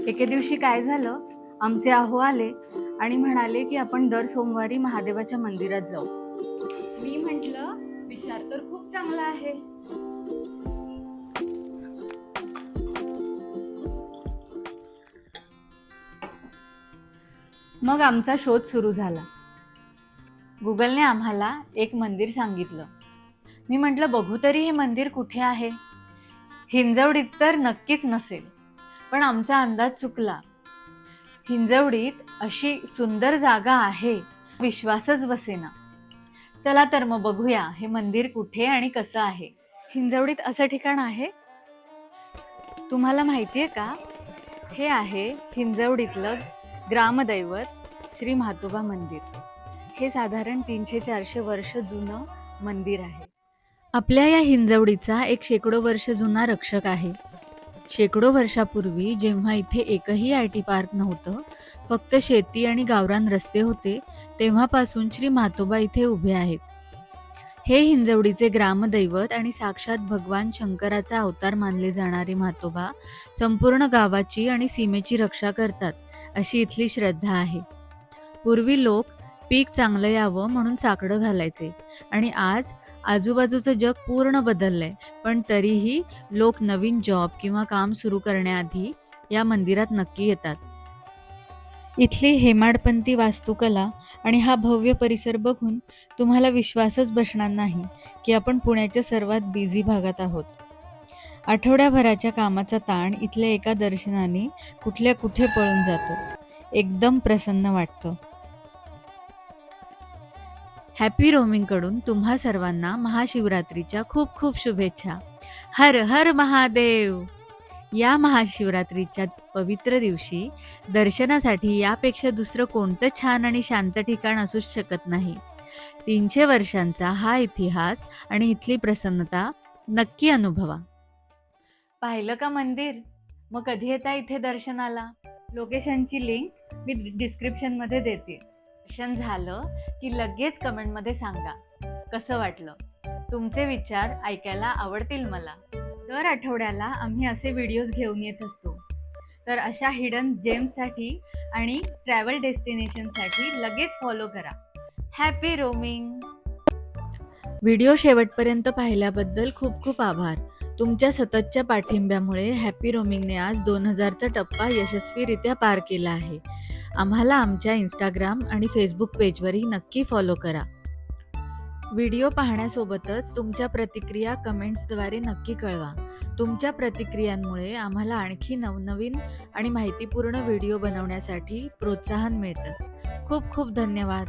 एके दिवशी काय झालं, आमचे आहो आले आणि म्हणाले की आपण दर सोमवारी महादेवाच्या मंदिरात जाऊ. मी म्हटलं विचार तर खूप चांगला आहे. मग आमचा शोध सुरू झाला. गुगलने आम्हाला एक मंदिर सांगितलं. मी म्हटलं बघू तरी हे मंदिर कुठे आहे. हिंजवडीत तर नक्कीच नसेल, पण आमचा अंदाज चुकला. हिंजवडीत अशी सुंदर जागा आहे, विश्वासच बसेना. चला तर मग बघूया हे मंदिर कुठे आणि कसं आहे. हिंजवडीत असं ठिकाण आहे, तुम्हाला माहितीये का? हे आहे हिंजवडीतलं ग्रामदैवत श्री म्हातोबा मंदिर. हे साधारण 300-400 वर्ष जुनं मंदिर आहे. आपल्या या हिंजवडीचा एक शेकडो वर्ष जुना रक्षक आहे. शेकडो वर्षापूर्वी जेव्हा इथे एकही IT पार्क नव्हतं, फक्त शेती आणि गावरान रस्ते होते, तेव्हापासून श्री म्हातोबा इथे उभे आहेत. हे हिंजवडीचे ग्रामदैवत आणि साक्षात भगवान शंकराचा अवतार मानले जाणारे म्हातोबा संपूर्ण गावाची आणि सीमेची रक्षा करतात, अशी इथली श्रद्धा आहे. पूर्वी लोक पीक चांगलं यावं म्हणून साकडं घालायचे आणि आज आजूबाजूचं जग पूर्ण बदललंय, पण तरीही लोक नवीन जॉब किंवा काम सुरू करण्याआधी या मंदिरात नक्की येतात. इथली हेमाडपंथी वास्तुकला आणि हा भव्य परिसर बघून तुम्हाला विश्वासच बसणार नाही की आपण पुण्याच्या सर्वात बिझी भागात आहोत. आठवड्याभराच्या कामाचा ताण इथल्या एका दर्शनाने कुठल्या कुठे पळून जातो. एकदम प्रसन्न वाटतं. हॅपी रोमिंगकडून तुम्हा सर्वांना महाशिवरात्रीच्या खूप खूप शुभेच्छा. हर हर महादेव. या महाशिवरात्रीच्या पवित्र दिवशी दर्शनासाठी यापेक्षा दुसरं कोणतं छान आणि शांत ठिकाण असूच शकत नाही. 300 वर्षांचा हा इतिहास आणि इथली प्रसन्नता नक्की अनुभवा. पाहिलं का मंदिर? मग कधी येता इथे दर्शनाला? लोकेशनची लिंक मी डिस्क्रिप्शनमध्ये देते. दर्शन झालं की लगेच कमेंटमध्ये सांगा कसं वाटलं. तुमचे विचार ऐकायला आवडतील मला. दर आठवड्याला आम्ही असे व्हिडिओज घेऊन येत असतो. तर अशा हिडन जेम्ससाठी आणि ट्रॅव्हल डेस्टिनेशनसाठी लगेच फॉलो करा. Happy roaming. व्हिडिओ शेवटपर्यंत पाहिल्याबद्दल खूप खूप आभार. तुमच्या सततच्या पाठिंब्यामुळे हॅपी रोमिंगने आज 2000चा टप्पा यशस्वीरित्या पार केला आहे. आम्हाला आमच्या इंस्टाग्राम आणि फेसबुक पेजवरही नक्की फॉलो करा. व्हिडिओ पाहण्यासोबतच तुमच्या प्रतिक्रिया कमेंट्सद्वारे नक्की कळवा. तुमच्या प्रतिक्रियांमुळे आम्हाला आणखी नवनवीन आणि माहितीपूर्ण व्हिडिओ बनवण्यासाठी प्रोत्साहन मिळतं. खूप खूप धन्यवाद.